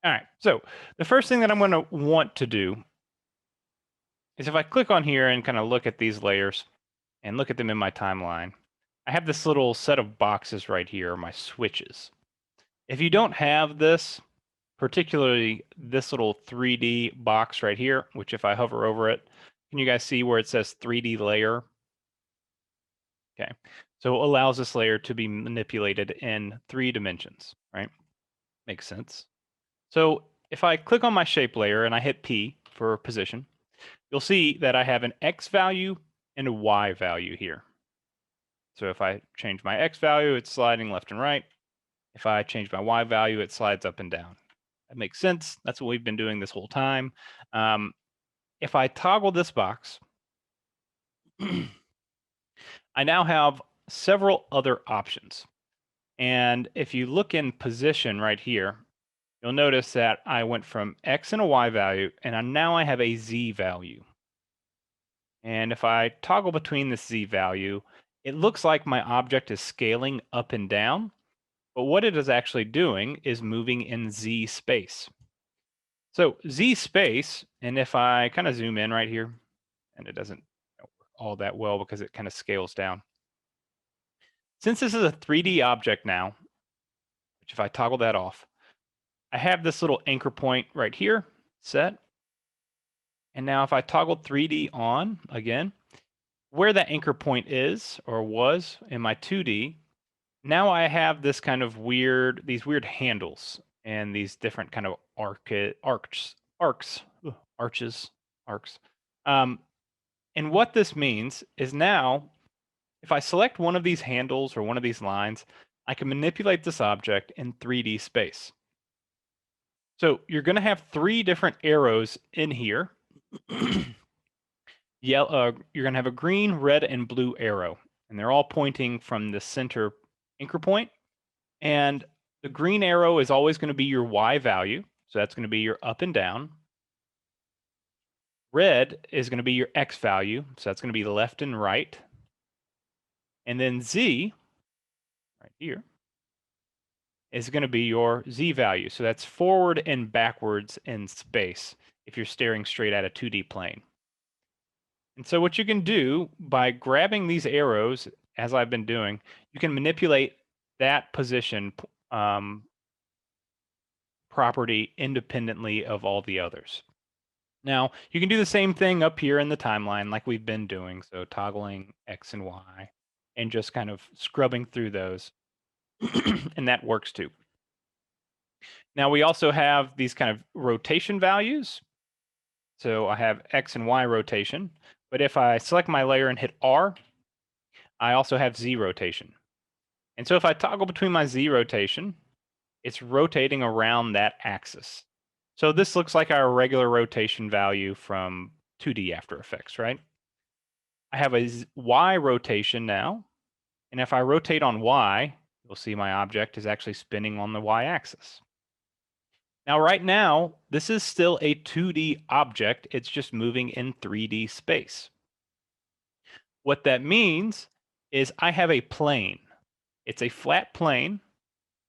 All right, so the first thing that I'm going to want to do is if I click on here and kind of look at these layers and look at them in my timeline, I have this little set of boxes right here, my switches. If you don't have this, particularly this little 3D box right here, which if I hover over it, can you guys see where it says 3D layer? Okay, so it allows this layer to be manipulated in 3 dimensions, right? Makes sense. So if I click on my shape layer and I hit P for position, you'll see that I have an X value and a Y value here. So if I change my X value, it's sliding left and right. If I change my Y value, it slides up and down. That makes sense. That's what we've been doing this whole time. If I toggle this box, I now have several other options. And if you look in position right here, you'll notice that I went from X and a Y value, and now I have a Z value. And if I toggle between this Z value, it looks like my object is scaling up and down, but what it is actually doing is moving in Z space. So Z space, and if I kind of zoom in right here, and it doesn't work all that well because it kind of scales down. Since this is a 3D object now, which if I toggle that off, I have this little anchor point right here set. And now if I toggle 3D on again, where that anchor point is or was in my 2D, now I have this kind of these weird handles and these different kind of arches. Um, and what this means is now, if I select one of these handles or one of these lines, I can manipulate this object in 3D space. So you're going to have 3 different arrows in here. You're going to have a green, red, and blue arrow, and they're all pointing from the center anchor point. And the green arrow is always going to be your Y value, so that's going to be your up and down. Red is going to be your X value, so that's going to be left and right. And then Z, right here, is going to be your Z value, so that's forward and backwards in space if you're staring straight at a 2D plane. And so what you can do by grabbing these arrows, as I've been doing, you can manipulate that position property independently of all the others. Now, you can do the same thing up here in the timeline like we've been doing, so toggling X and Y, and just kind of scrubbing through those, and that works too. Now, we also have these kind of rotation values. So I have X and Y rotation, but if I select my layer and hit R, I also have Z rotation. And so if I toggle between my Z rotation, it's rotating around that axis. So this looks like our regular rotation value from 2D After Effects, right? I have a Y rotation now, and if I rotate on Y, you'll see my object is actually spinning on the Y axis. Now, right now, this is still a 2D object. It's just moving in 3D space. What that means is I have a plane. It's a flat plane,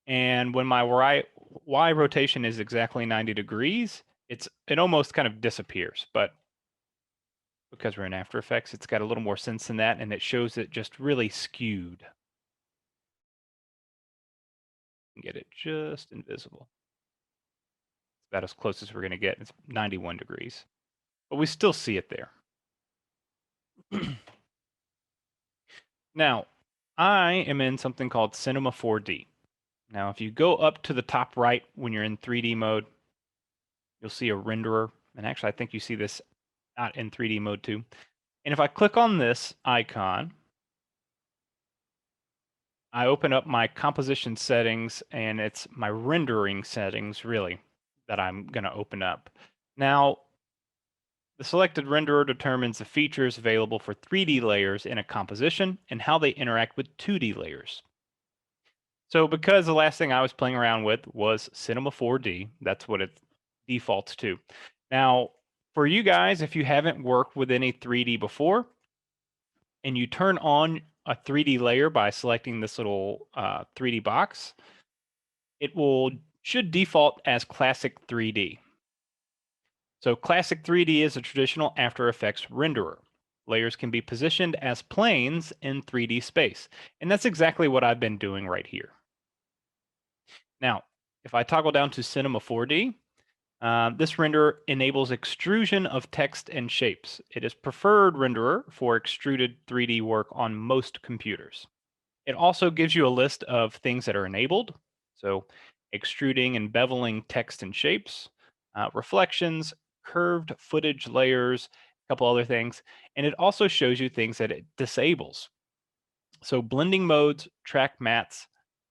and when my Y rotation is exactly 90 degrees, it almost kind of disappears. But because we're in After Effects, it's got a little more sense than that, and it shows it just really skewed. Get it just invisible. It's about as close as we're going to get. It's 91 degrees, but we still see it there. Now, I am in something called Cinema 4D. Now, if you go up to the top right when you're in 3D mode, you'll see a renderer. And actually, I think you see this out in 3D mode too. And if I click on this icon, I open up my composition settings, and it's my rendering settings, really, that I'm going to open up. Now, the selected renderer determines the features available for 3D layers in a composition and how they interact with 2D layers. So because the last thing I was playing around with was Cinema 4D, that's what it defaults to. Now, for you guys, if you haven't worked with any 3D before, and you turn on a 3D layer by selecting this little 3D box, it will should default as Classic 3D. So Classic 3D is a traditional After Effects renderer. Layers can be positioned as planes in 3D space, and that's exactly what I've been doing right here. Now, if I toggle down to Cinema 4D, this renderer enables extrusion of text and shapes. It is preferred renderer for extruded 3D work on most computers. It also gives you a list of things that are enabled. So extruding and beveling text and shapes, reflections, curved footage layers, a couple other things. And it also shows you things that it disables. So blending modes, track mattes,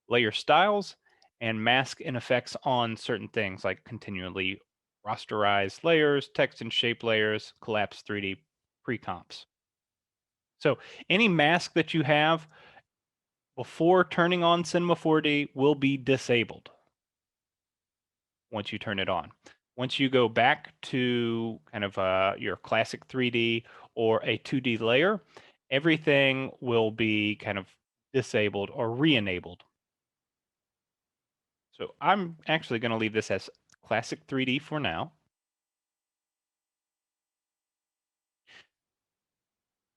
layer styles, and mask and effects on certain things like continually rasterized layers, text and shape layers, collapsed 3D pre-comps. So any mask that you have before turning on Cinema 4D will be disabled once you turn it on. Once you go back to kind of your classic 3D or a 2D layer, everything will be kind of disabled or re-enabled. So I'm actually going to leave this as classic 3D for now.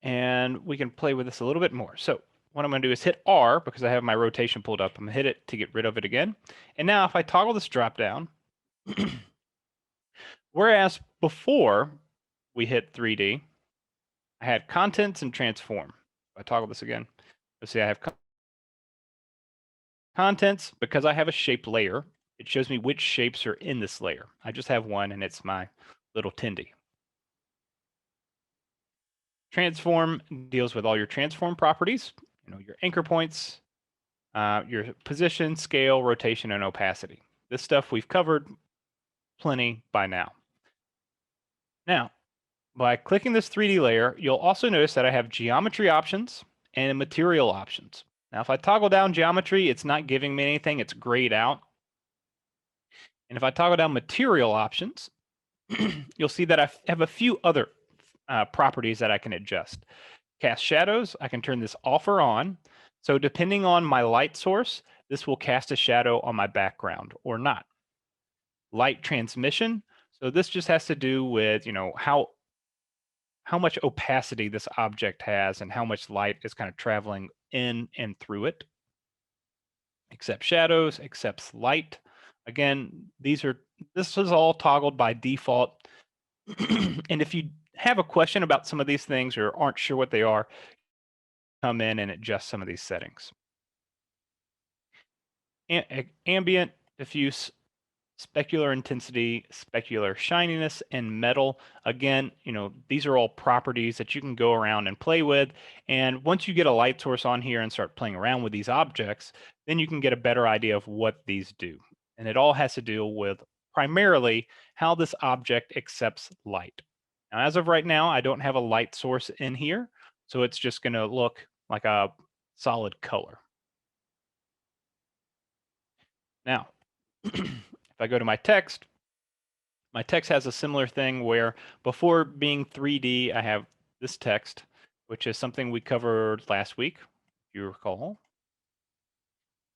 And we can play with this a little bit more. So what I'm going to do is hit R because I have my rotation pulled up. I'm going to hit it to get rid of it again. And now if I toggle this drop down, whereas before we hit 3D, I had contents and transform. If I toggle this again, you'll see I have contents. Because I have a shape layer, it shows me which shapes are in this layer. I just have one, and it's my little Tindy. Transform deals with all your transform properties, your anchor points, your position, scale, rotation, and opacity. This stuff we've covered plenty by now. Now, by clicking this 3D layer, you'll also notice that I have geometry options and material options. Now, if I toggle down geometry, it's not giving me anything, it's grayed out. And if I toggle down material options, you'll see that I have a few other properties that I can adjust. Cast shadows, I can turn this off or on. So depending on my light source, this will cast a shadow on my background or not. Light transmission, so this just has to do with, how much opacity this object has and how much light is kind of traveling in and through it. Accept shadows, accepts light. Again, this is all toggled by default. And if you have a question about some of these things or aren't sure what they are, come in and adjust some of these settings. Ambient, diffuse, specular intensity, specular shininess, and metal. Again, these are all properties that you can go around and play with. And once you get a light source on here and start playing around with these objects, then you can get a better idea of what these do. And it all has to do with primarily how this object accepts light. Now, as of right now, I don't have a light source in here, so it's just going to look like a solid color. Now, if I go to my text has a similar thing where before being 3D, I have this text, which is something we covered last week, if you recall.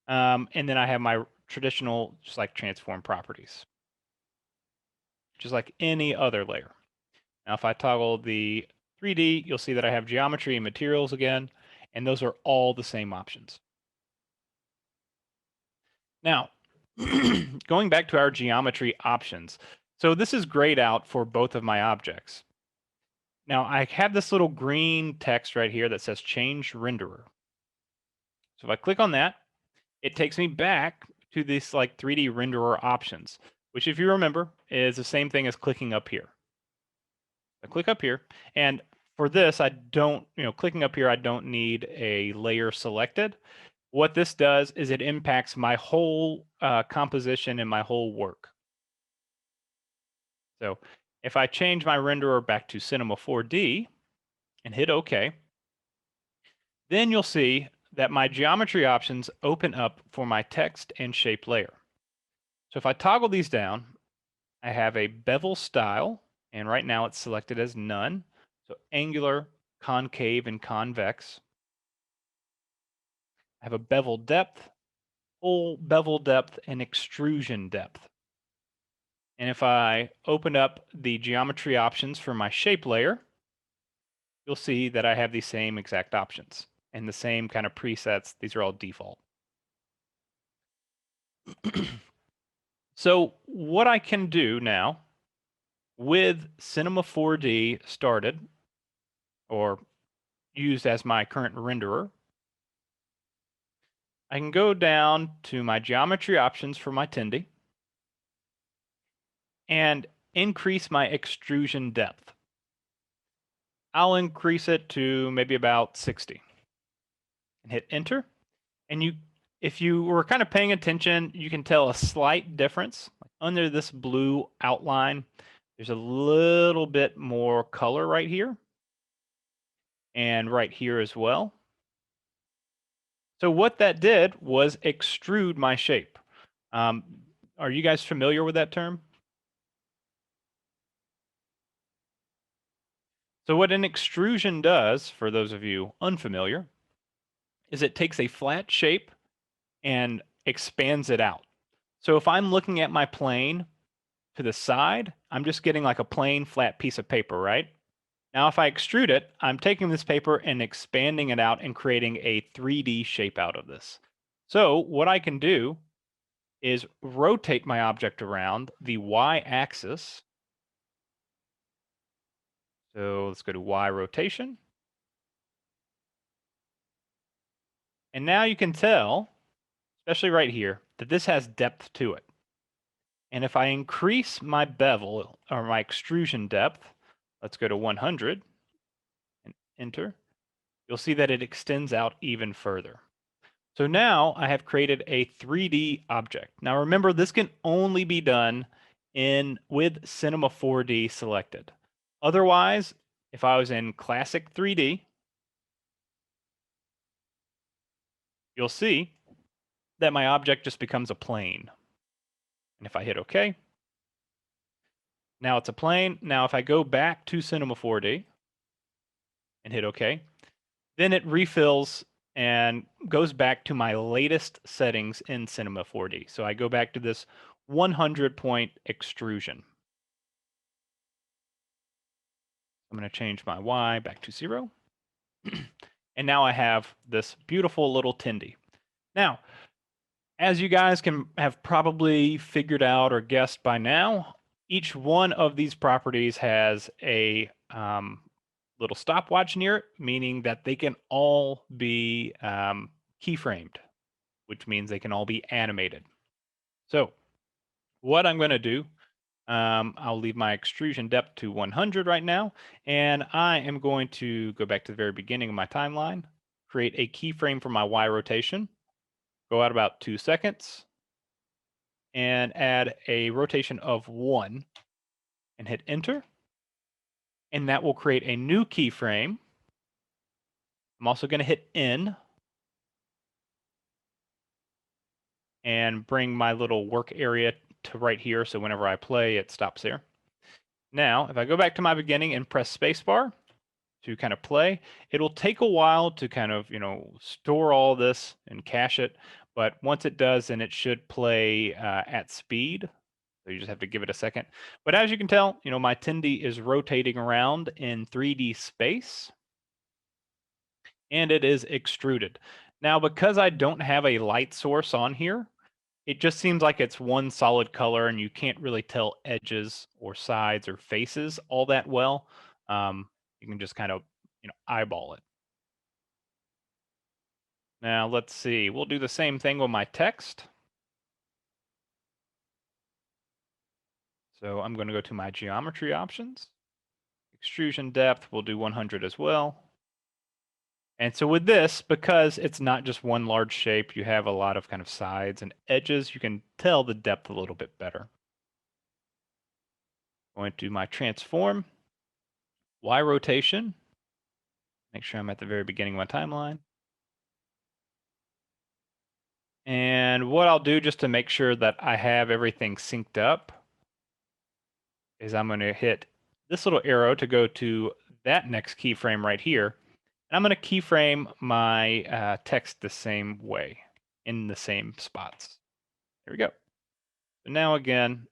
And then I have my traditional, just like transform properties, just like any other layer. Now, if I toggle the 3D, you'll see that I have geometry and materials again, and those are all the same options. Now, going back to our geometry options. So this is grayed out for both of my objects. Now I have this little green text right here that says change renderer. So if I click on that, it takes me back to this like 3D renderer options, which if you remember is the same thing as clicking up here. I click up here, and for this, I don't, clicking up here, I don't need a layer selected. What this does is it impacts my whole composition and my whole work. So if I change my renderer back to Cinema 4D and hit OK, then you'll see that my geometry options open up for my text and shape layer. So if I toggle these down, I have a bevel style, and right now it's selected as none. So angular, concave, and convex. I have a bevel depth, full bevel depth, and extrusion depth. And if I open up the geometry options for my shape layer, you'll see that I have the same exact options and the same kind of presets. These are all default. So what I can do now with Cinema 4D started or used as my current renderer, I can go down to my geometry options for my Tindy and increase my extrusion depth. I'll increase it to maybe about 60 and hit enter. And if you were kind of paying attention, you can tell a slight difference. Under this blue outline, there's a little bit more color right here and right here as well. So what that did was extrude my shape. Are you guys familiar with that term? So what an extrusion does, for those of you unfamiliar, is it takes a flat shape and expands it out. So if I'm looking at my plane to the side, I'm just getting like a plain flat piece of paper, right? Now if I extrude it, I'm taking this paper and expanding it out and creating a 3D shape out of this. So what I can do is rotate my object around the y-axis. So let's go to Y rotation. And now you can tell, especially right here, that this has depth to it. And if I increase my bevel or my extrusion depth, let's go to 100 and enter, you'll see that it extends out even further. So now I have created a 3D object. Now remember, this can only be done with Cinema 4D selected. Otherwise, if I was in classic 3D, you'll see that my object just becomes a plane. And if I hit OK, now it's a plane. Now if I go back to Cinema 4D and hit OK, then it refills and goes back to my latest settings in Cinema 4D. So I go back to this 100-point extrusion. I'm going to change my Y back to 0. And now I have this beautiful little Tindy. Now, as you guys can have probably figured out or guessed by now, each one of these properties has a little stopwatch near it, meaning that they can all be keyframed, which means they can all be animated. So what I'm going to do, I'll leave my extrusion depth to 100 right now, and I am going to go back to the very beginning of my timeline, create a keyframe for my Y rotation, go out about 2 seconds, and add a rotation of 1 and hit enter. And that will create a new keyframe. I'm also going to hit N and bring my little work area to right here. So whenever I play, it stops there. Now, if I go back to my beginning and press spacebar to kind of play, it'll take a while to kind of, store all this and cache it. But once it does, then it should play at speed. So you just have to give it a second. But as you can tell, my Tindy is rotating around in 3D space. And it is extruded. Now, because I don't have a light source on here, it just seems like it's one solid color and you can't really tell edges or sides or faces all that well. You can just kind of, eyeball it. Now, let's see. We'll do the same thing with my text. So I'm going to go to my geometry options. Extrusion depth, we'll do 100 as well. And so with this, because it's not just one large shape, you have a lot of kind of sides and edges, you can tell the depth a little bit better. Going to my transform, Y rotation, make sure I'm at the very beginning of my timeline. And what I'll do just to make sure that I have everything synced up is I'm going to hit this little arrow to go to that next keyframe right here. And I'm going to keyframe my text the same way in the same spots. There we go. So now again,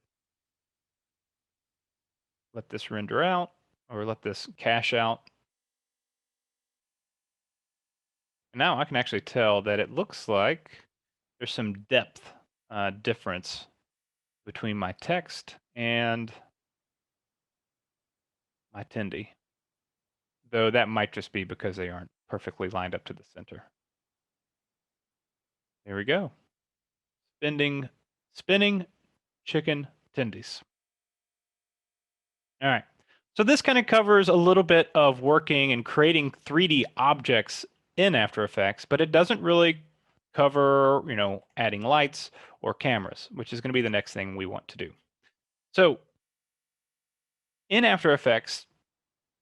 let this render out, or let this cache out. And now I can actually tell that it looks like there's some depth difference between my text and my Tindy. Though that might just be because they aren't perfectly lined up to the center. There we go. Spinning chicken tendies. All right. So this kind of covers a little bit of working and creating 3D objects in After Effects, but it doesn't really cover, adding lights or cameras, which is going to be the next thing we want to do. So in After Effects,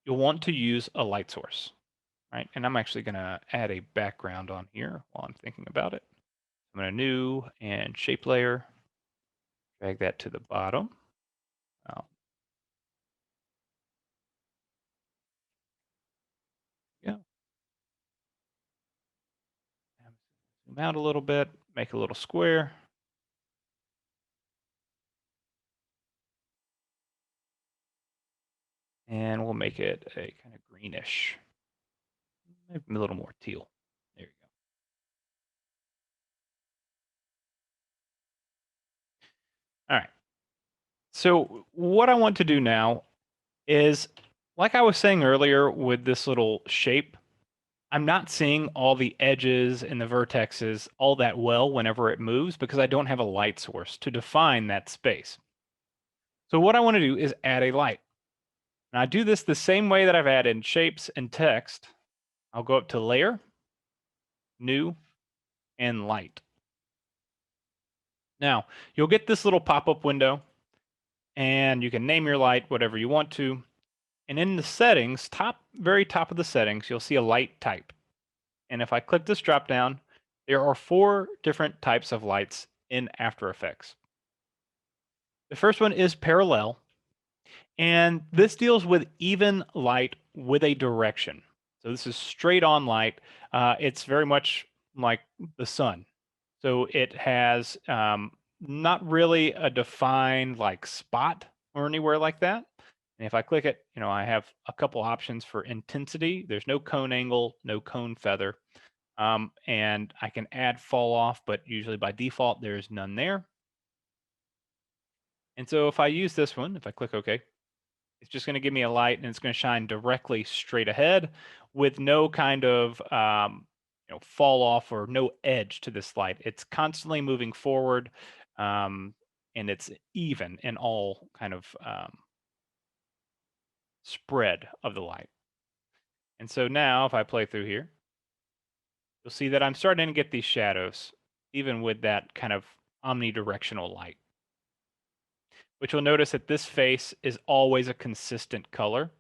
you'll want to use a light source, right? And I'm actually going to add a background on here while I'm thinking about it. I'm going to new and shape layer, drag that to the bottom. Yeah. Zoom out a little bit, make a little square. And we'll make it a kind of greenish, maybe a little more teal. There you go. All right. So what I want to do now is, like I was saying earlier with this little shape, I'm not seeing all the edges and the vertexes all that well whenever it moves because I don't have a light source to define that space. So what I want to do is add a light. And I do this the same way that I've added shapes and text. I'll go up to Layer, New, and Light. Now, you'll get this little pop-up window, and you can name your light whatever you want to. And in the settings, very top of the settings, you'll see a light type. And if I click this drop down, there are 4 different types of lights in After Effects. The first one is parallel, and this deals with even light with a direction. So this is straight on light. It's very much like the sun. So it has not really a defined like spot or anywhere like that. And if I click it, I have a couple options for intensity. There's no cone angle, no cone feather. And I can add fall off, but usually by default, there's none there. And so if I use this one, if I click OK, it's just going to give me a light and it's going to shine directly straight ahead with no kind of fall off or no edge to this light. It's constantly moving forward, and it's even in all kind of spread of the light. And so now if I play through here, you'll see that I'm starting to get these shadows, even with that kind of omnidirectional light. Which you'll notice that this face is always a consistent color.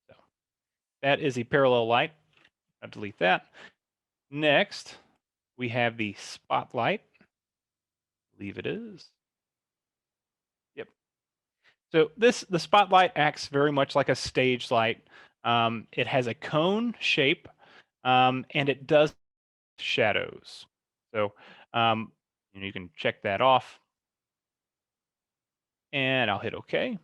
So that is the parallel light. I'll delete that. Next, we have the spotlight. I believe it is. Yep. So the spotlight acts very much like a stage light. It has a cone shape, and it does shadows. So you can check that off. And I'll hit OK.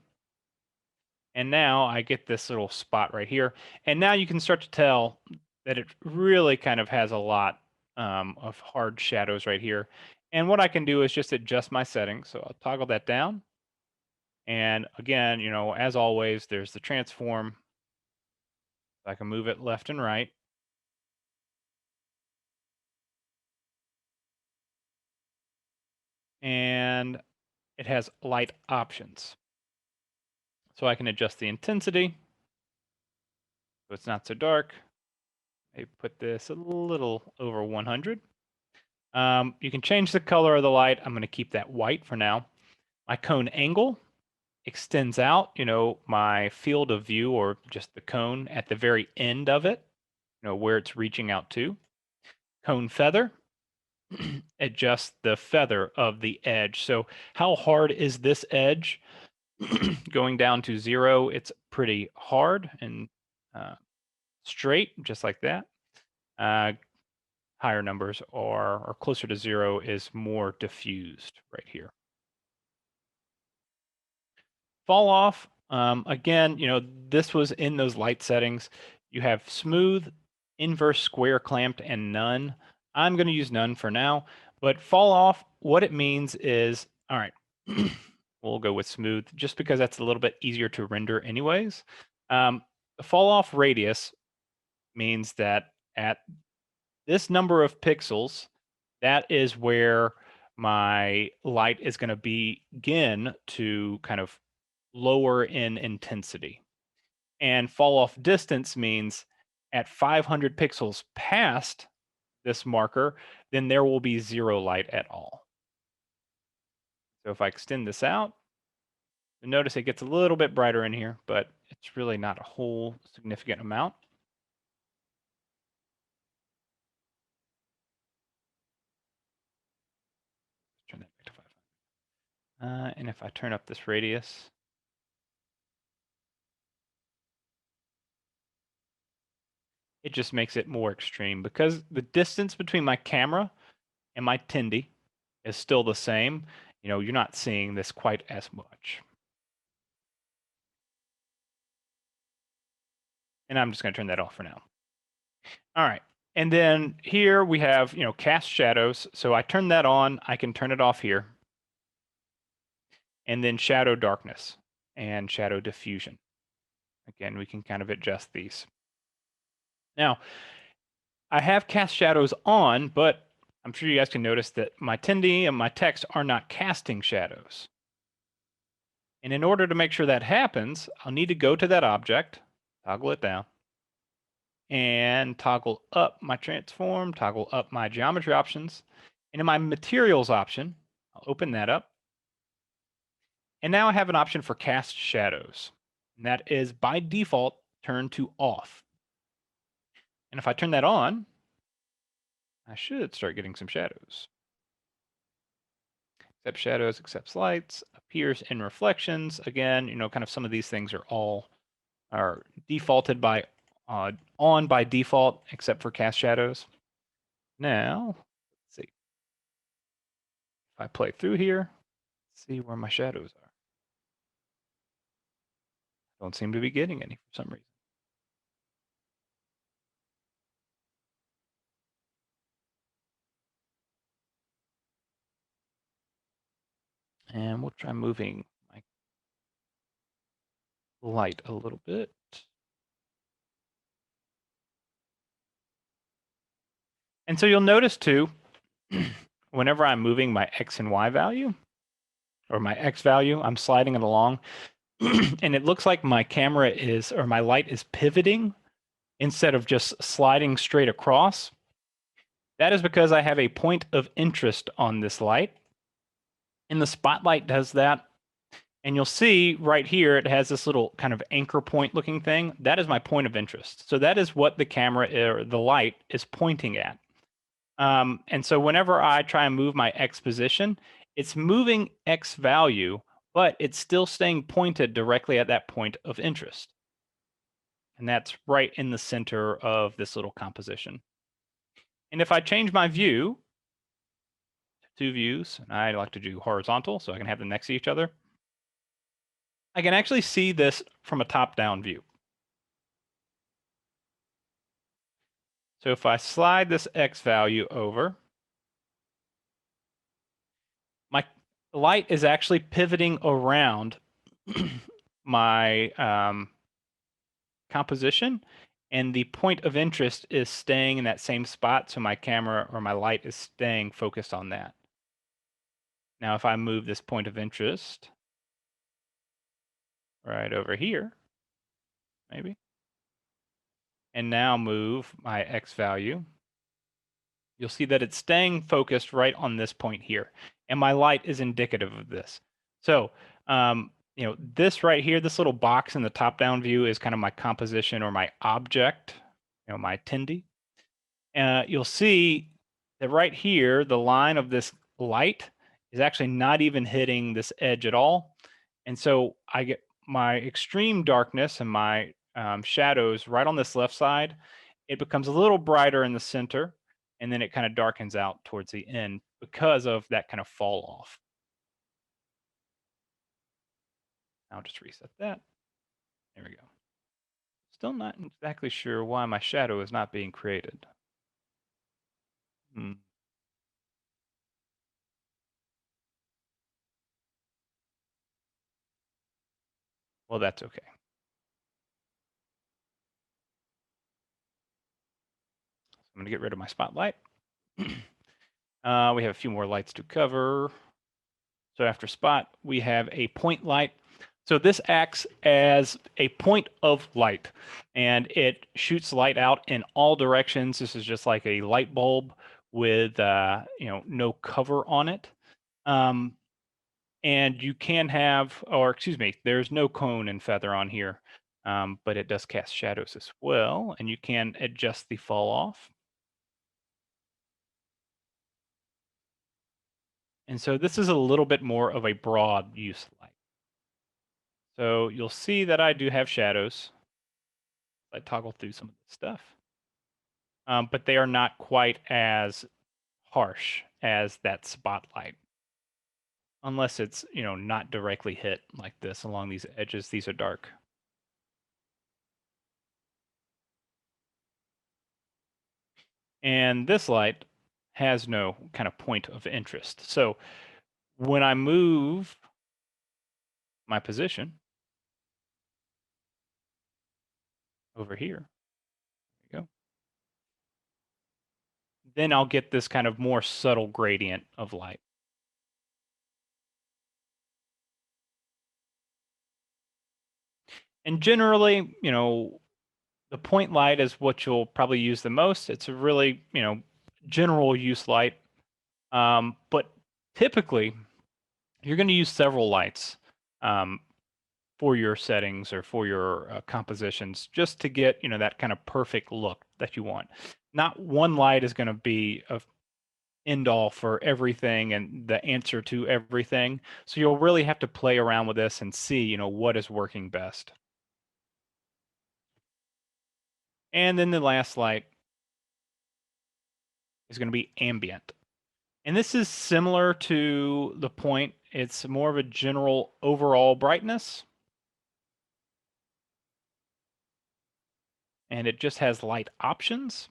And now I get this little spot right here. And now you can start to tell that it really kind of has a lot of hard shadows right here. And what I can do is just adjust my settings. So I'll toggle that down. And again, as always, there's the transform. I can move it left and right. And it has light options. So I can adjust the intensity so it's not so dark. Maybe put this a little over 100. You can change the color of the light. I'm going to keep that white for now. My cone angle extends out, my field of view or just the cone at the very end of it, where it's reaching out to. Cone feather, adjust the feather of the edge. So how hard is this edge? Going down to 0, it's pretty hard and straight, just like that. Higher numbers are, or closer to 0 is more diffused right here. Fall off, again, this was in those light settings. You have smooth, inverse, square, clamped, and none. I'm going to use none for now, but fall off, what it means is, all right, we'll go with smooth just because that's a little bit easier to render anyways. The fall off radius means that at this number of pixels, that is where my light is going to begin to kind of lower in intensity. And fall off distance means at 500 pixels past this marker, then there will be 0 light at all. So if I extend this out, you'll notice it gets a little bit brighter in here, but it's really not a whole significant amount. Turn that back to 500. And if I turn up this radius, it just makes it more extreme because the distance between my camera and my Tindy is still the same. You're not seeing this quite as much. And I'm just going to turn that off for now. All right. And then here we have, cast shadows. So I turn that on. I can turn it off here. And then shadow darkness and shadow diffusion. Again, we can kind of adjust these. Now, I have cast shadows on, but I'm sure you guys can notice that my Tindy and my text are not casting shadows. And in order to make sure that happens, I'll need to go to that object, toggle it down, and toggle up my transform, toggle up my geometry options. And in my materials option, I'll open that up. And now I have an option for cast shadows. And that is by default turned to off. And if I turn that on, I should start getting some shadows. Accept shadows, accepts lights, appears in reflections. Again, kind of some of these things are defaulted by on by default, except for cast shadows. Now, let's see. If I play through here, see where my shadows are. Don't seem to be getting any for some reason. And we'll try moving my light a little bit. And so you'll notice too, whenever I'm moving my X and Y value, or my X value, I'm sliding it along, and it looks like my camera is, or my light is pivoting instead of just sliding straight across. That is because I have a point of interest on this light. And the spotlight does that. And you'll see right here, it has this little kind of anchor point looking thing. That is my point of interest. So that is what the camera or the light is pointing at. And so whenever I try and move my X position, it's moving X value, but it's still staying pointed directly at that point of interest. And that's right in the center of this little composition. And if I change my view to 2 views, and I like to do horizontal so I can have them next to each other, I can actually see this from a top-down view. So if I slide this X value over, my light is actually pivoting around my composition, and the point of interest is staying in that same spot, so my camera or my light is staying focused on that. Now, if I move this point of interest right over here, maybe, and now move my X value, you'll see that it's staying focused right on this point here. And my light is indicative of this. So, this right here, this little box in the top-down view is kind of my composition or my object, my Tindy. You'll see that right here, the line of this light is actually not even hitting this edge at all. And so I get my extreme darkness and my shadows right on this left side. it becomes a little brighter in the center, and then it kind of darkens out towards the end because of that kind of fall off. I'll just reset that. There we go. Still not exactly sure why my shadow is not being created. Hmm. Well, that's okay. I'm going to get rid of my spotlight. We have a few more lights to cover. So after spot, we have a point light. So this acts as a point of light, and it shoots light out in all directions. This is just like a light bulb with no cover on it. And you can have, or excuse me, there's no cone and feather on here, but it does cast shadows as well, and you can adjust the fall off. And so this is a little bit more of a broad use light. So you'll see that I do have shadows. I toggle through some of the stuff, but they are not quite as harsh as that spotlight, unless it's not directly hit like this along these edges. These are dark. And this light has no kind of point of interest. So when I move my position over here, there you go, then I'll get this kind of more subtle gradient of light. And generally, the point light is what you'll probably use the most. It's a really, general use light. But typically, you're going to use several lights for your settings or for your compositions just to get, that kind of perfect look that you want. Not one light is going to be a end all for everything and the answer to everything. So you'll really have to play around with this and see, what is working best. And then the last light is going to be ambient. And this is similar to the point. It's more of a general overall brightness. And it just has light options.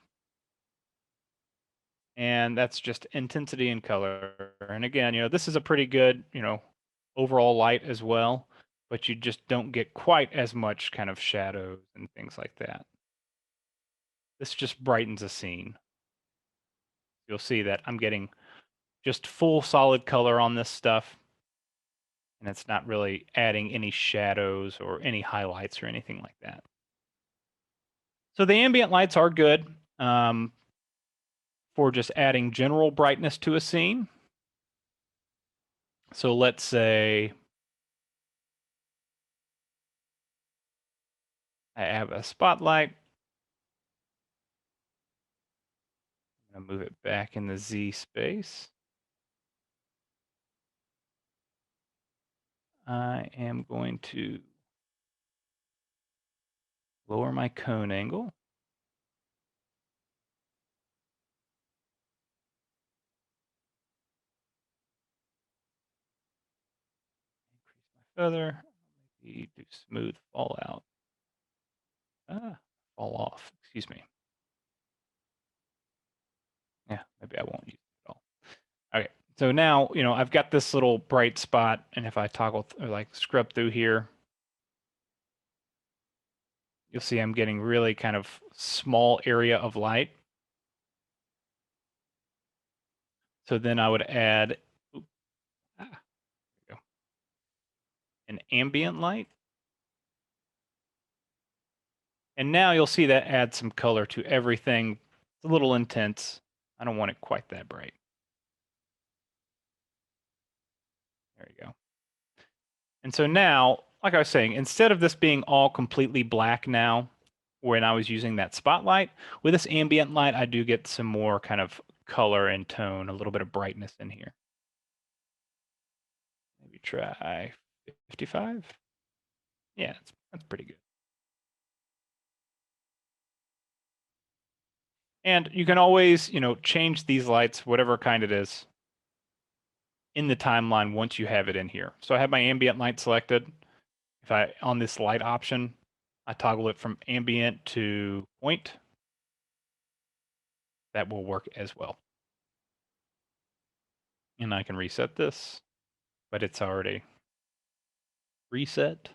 And that's just intensity and color. And again, this is a pretty good, overall light as well, but you just don't get quite as much kind of shadows and things like that. This just brightens a scene. You'll see that I'm getting just full solid color on this stuff. And it's not really adding any shadows or any highlights or anything like that. So the ambient lights are good for just adding general brightness to a scene. So let's say I have a spotlight. I'm going to move it back in the Z space. I am going to lower my cone angle. Increase my feather. Maybe do smooth fallout. Fall off, excuse me. Yeah, maybe I won't use it at all. Okay, so now, I've got this little bright spot, and if I toggle or like scrub through here, you'll see I'm getting really kind of small area of light. So then I would add an ambient light. And now you'll see that adds some color to everything. It's a little intense. I don't want it quite that bright. There you go. And so now, like I was saying, instead of this being all completely black now, when I was using that spotlight, with this ambient light, I do get some more kind of color and tone, a little bit of brightness in here. Maybe try 55. Yeah, that's pretty good. And you can always, change these lights, whatever kind it is, in the timeline once you have it in here. So I have my ambient light selected. If on this light option, I toggle it from ambient to point, that will work as well. And I can reset this, but it's already reset.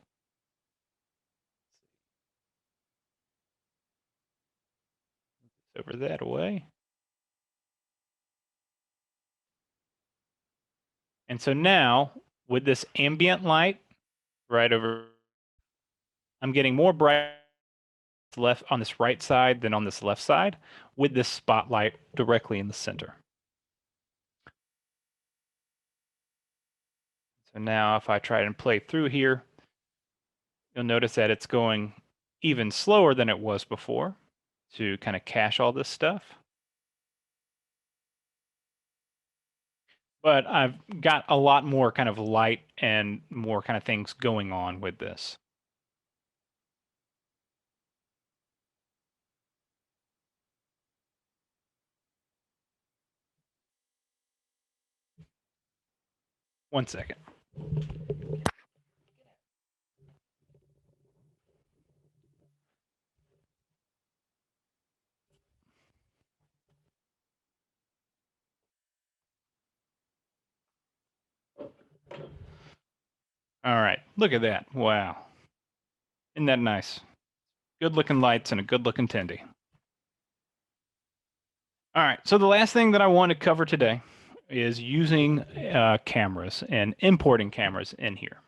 Over that away. And so now with this ambient light right over, I'm getting more bright left on this right side than on this left side with this spotlight directly in the center. So now if I try and play through here, you'll notice that it's going even slower than it was before to kind of cache all this stuff. But I've got a lot more kind of light and more kind of things going on with this. One second. All right, look at that. Wow. Isn't that nice? Good looking lights and a good looking Tindy. All right, so the last thing that I want to cover today is using cameras and importing cameras in here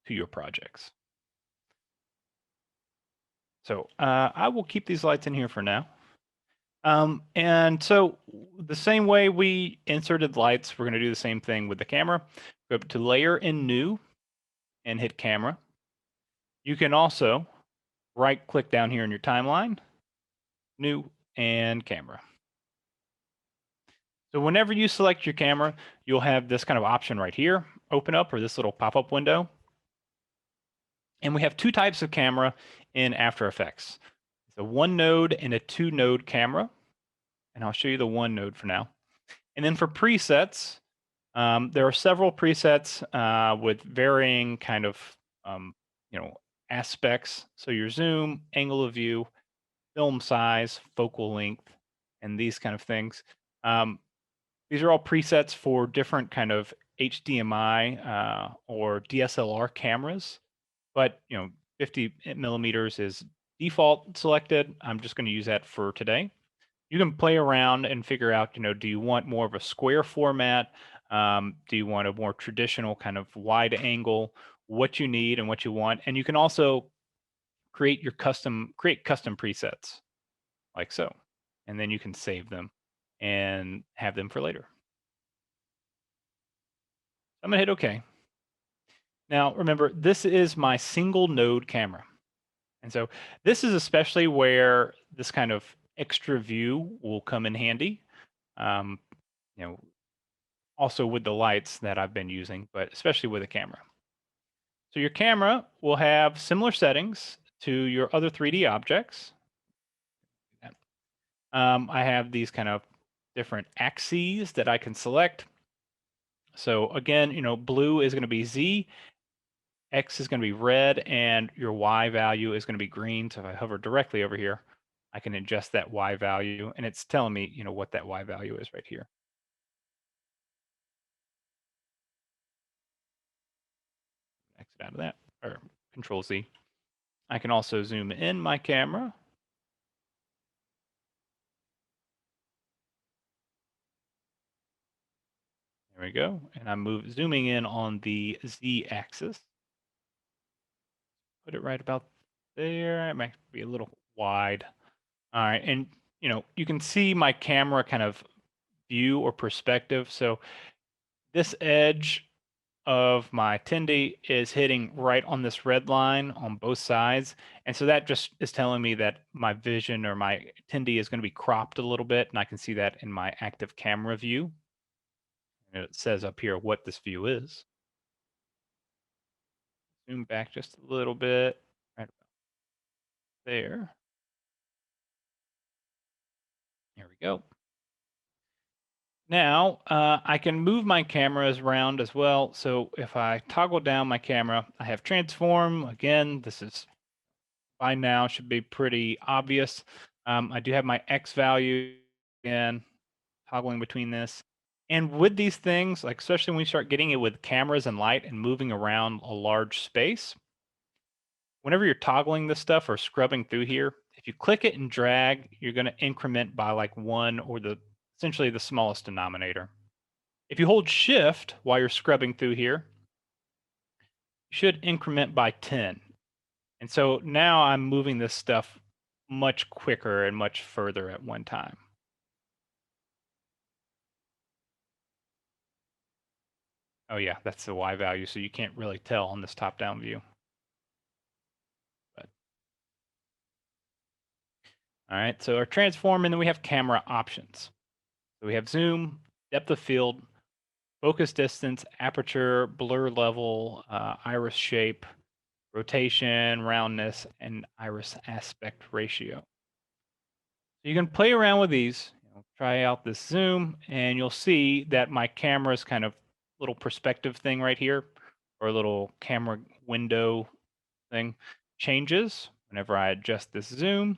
to your projects. So I will keep these lights in here for now. And so the same way we inserted lights, we're going to do the same thing with the camera. Go up to Layer and New and hit Camera. You can also right click down here in your timeline, New and Camera. So whenever you select your camera, you'll have this kind of option right here, open up, or this little pop-up window. And we have two types of camera in After Effects. It's a one node and a two node camera. And I'll show you the one node for now. And then for presets, there are several presets with varying kind of, aspects. So your zoom, angle of view, film size, focal length, and these kind of things. These are all presets for different kind of HDMI or DSLR cameras, but 50 millimeters is default selected. I'm just going to use that for today. You can play around and figure out, do you want more of a square format? Do you want a more traditional kind of wide angle? What you need and what you want, and you can also create custom presets like so, and then you can save them and have them for later. I'm gonna hit OK. Now remember, this is my single node camera. And so this is especially where this kind of extra view will come in handy. Um, also with the lights that I've been using, but especially with a camera. So your camera will have similar settings to your other 3D objects. I have these kind of different axes that I can select. So again, blue is going to be Z, X is going to be red, and your Y value is going to be green. So if I hover directly over here, I can adjust that Y value, and it's telling me, what that Y value is right here. Exit out of that, or Control Z. I can also zoom in my camera. There we go. And I'm zooming in on the Z axis. Put it right about there. It might be a little wide. All right. And, you can see my camera kind of view or perspective. So this edge of my Tindy is hitting right on this red line on both sides. And so that just is telling me that my vision or my Tindy is going to be cropped a little bit. And I can see that in my active camera view. And it says up here what this view is. Zoom back just a little bit, right about there. Here we go. Now I can move my cameras around as well. So if I toggle down my camera, I have transform. Again, this is by now should be pretty obvious. I do have my X value again, toggling between this. And with these things, like especially when we start getting it with cameras and light and moving around a large space, whenever you're toggling this stuff or scrubbing through here, if you click it and drag, you're going to increment by like 1 or essentially the smallest denominator. If you hold shift while you're scrubbing through here, you should increment by 10. And so now I'm moving this stuff much quicker and much further at one time. Oh yeah, that's the Y value, so you can't really tell on this top-down view. But, all right, so our transform, and then we have camera options. So we have zoom, depth of field, focus distance, aperture, blur level, iris shape, rotation, roundness, and iris aspect ratio. So you can play around with these, try out this zoom, and you'll see that my camera's kind of little perspective thing right here, or a little camera window thing, changes whenever I adjust this zoom.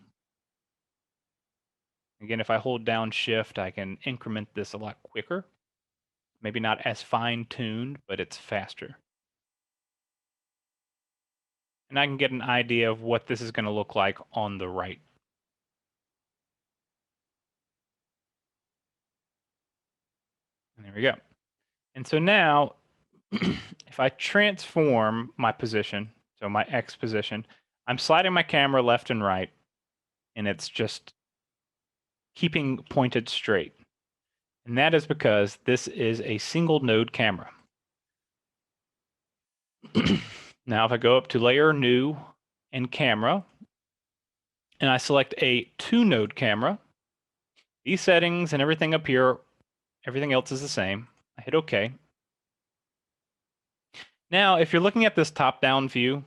Again, if I hold down shift, I can increment this a lot quicker. Maybe not as fine-tuned, but it's faster. And I can get an idea of what this is going to look like on the right. And there we go. And so now, if I transform my position, so my X position, I'm sliding my camera left and right, and it's just keeping pointed straight. And that is because this is a single node camera. Now, if I go up to layer, new, and camera, and I select a 2-node camera, these settings and everything up here, everything else is the same. I hit OK. Now, if you're looking at this top-down view,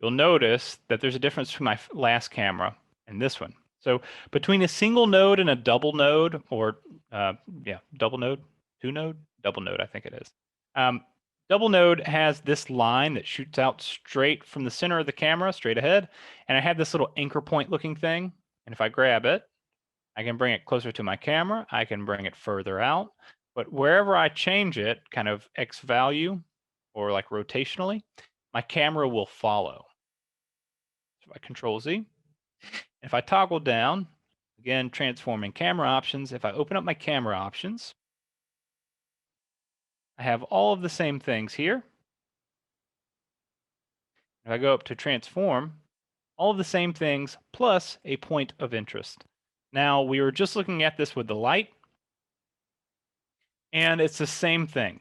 you'll notice that there's a difference between my last camera and this one. So between a single node and a double node, or double node, 2-node, double node, I think it is. Double node has this line that shoots out straight from the center of the camera, straight ahead. And I have this little anchor point looking thing. And if I grab it, I can bring it closer to my camera. I can bring it further out. But wherever I change it, kind of X value or like rotationally, my camera will follow. So I Control Z. If I toggle down, again, transforming camera options, if I open up my camera options, I have all of the same things here. If I go up to transform, all of the same things plus a point of interest. Now, we were just looking at this with the light, and it's the same thing.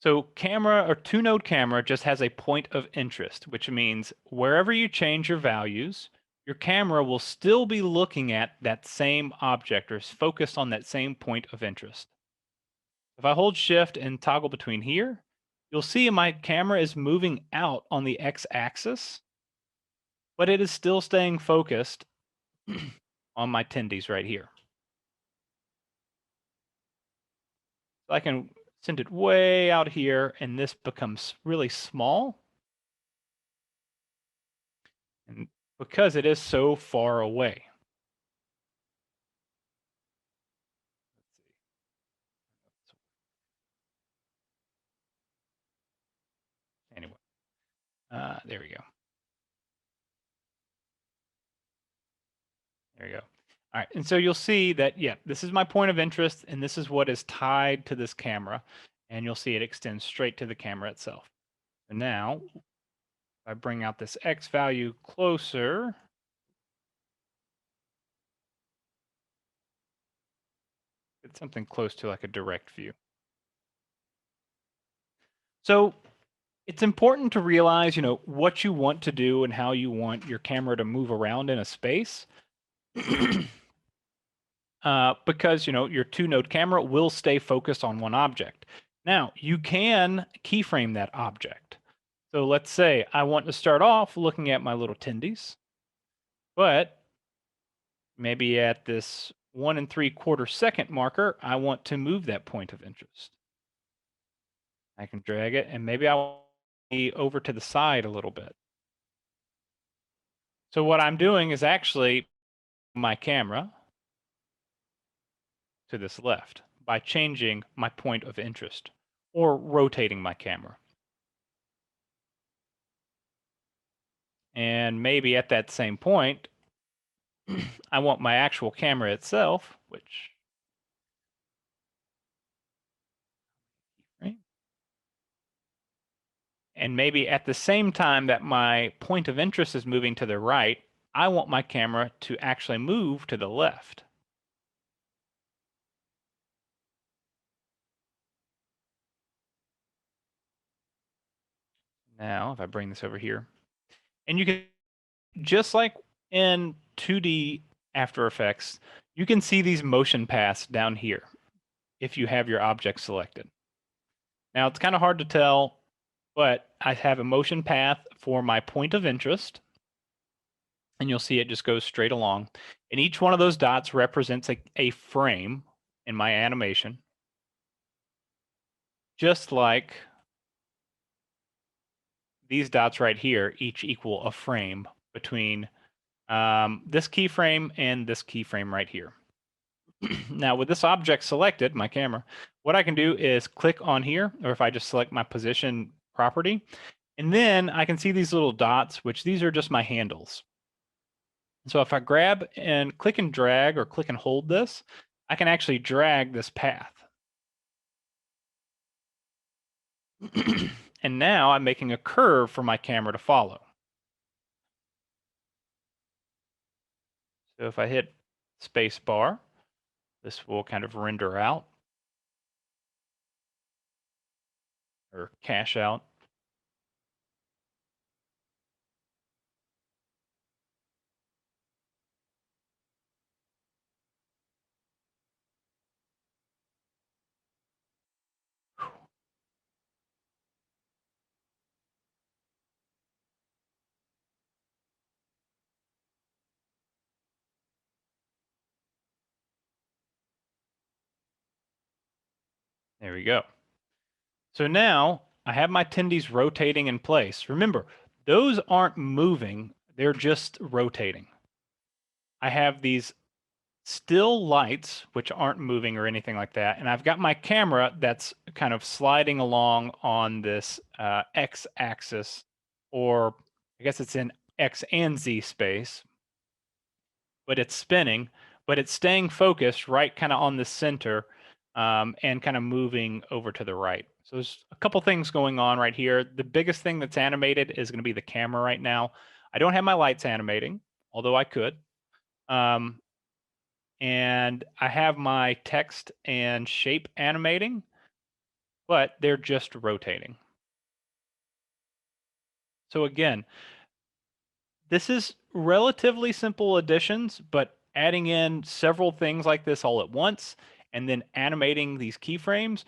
So camera or 2-node camera just has a point of interest, which means wherever you change your values, your camera will still be looking at that same object or is focused on that same point of interest. If I hold shift and toggle between here, you'll see my camera is moving out on the X-axis, but it is still staying focused on my tendies right here. So I can send it way out here, and this becomes really small. And because it is so far away. Anyway, there we go. There you go. All right, and so you'll see that, yeah, this is my point of interest, and this is what is tied to this camera. And you'll see it extends straight to the camera itself. And now, if I bring out this X value closer, it's something close to like a direct view. So it's important to realize, what you want to do and how you want your camera to move around in a space. Because your 2-node camera will stay focused on one object. Now, you can keyframe that object. So let's say I want to start off looking at my little tendies, but Maybe at this 1 3/4 second marker, I want to move that point of interest. I can drag it, and maybe I want to be over to the side a little bit. So what I'm doing is actually my camera to this left by changing my point of interest or rotating my camera. And maybe at that same point, I want my actual camera itself, which, right? And maybe at the same time that my point of interest is moving to the right, I want my camera to actually move to the left. Now, if I bring this over here, and you can, just like in 2D After Effects, you can see these motion paths down here if you have your object selected. Now, it's kind of hard to tell, but I have a motion path for my point of interest, and you'll see it just goes straight along. And each one of those dots represents a frame in my animation, just like these dots right here each equal a frame between this keyframe and this keyframe right here. Now, with this object selected, my camera, what I can do is click on here, or if I just select my position property, and then I can see these little dots, which these are just my handles. So if I grab and click and drag or click and hold this, I can actually drag this path. And now I'm making a curve for my camera to follow. So if I hit space bar, this will kind of render out or cache out. There we go. So now I have my tendies rotating in place. Remember, those aren't moving, they're just rotating. I have these still lights, which aren't moving or anything like that. And I've got my camera that's kind of sliding along on this X axis, or I guess it's in X and Z space, but it's spinning, but it's staying focused right kind of on the center and kind of moving over to the right. So there's a couple things going on right here. The biggest thing that's animated is going to be the camera right now. I don't have my lights animating, although I could. And I have my text and shape animating, but they're just rotating. So again, this is relatively simple additions, but adding in several things like this all at once and then animating these keyframes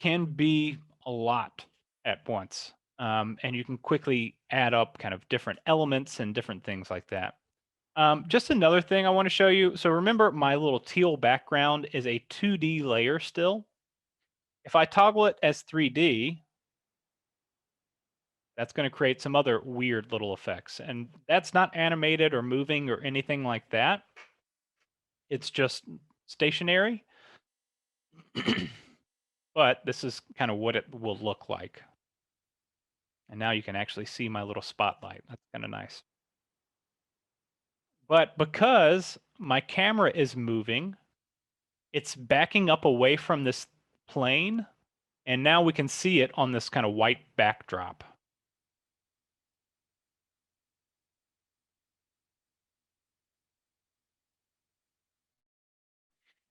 can be a lot at once. And you can quickly add up kind of different elements and different things like that. Just another thing I want to show you. So remember, my little teal background is a 2D layer still. If I toggle it as 3D, that's going to create some other weird little effects. And that's not animated or moving or anything like that. It's just stationary. But this is kind of what it will look like. And now you can actually see my little spotlight. That's kind of nice. But because my camera is moving, it's backing up away from this plane. And now we can see it on this kind of white backdrop.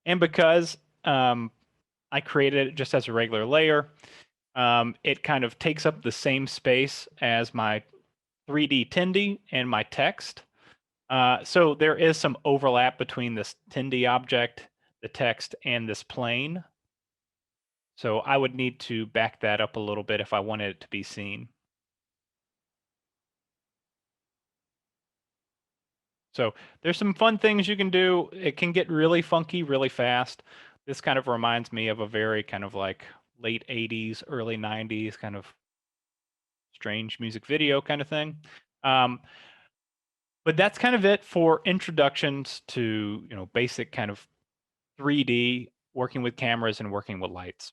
And because I created it just as a regular layer, it kind of takes up the same space as my 3D Tendy and my text. So there is some overlap between this Tendy object, the text, and this plane. So I would need to back that up a little bit if I wanted it to be seen. So there's some fun things you can do. It can get really funky really fast. This kind of reminds me of a very kind of like late 80s, early 90s kind of strange music video kind of thing. Um, but that's kind of it for introductions to, basic kind of 3D working with cameras and working with lights.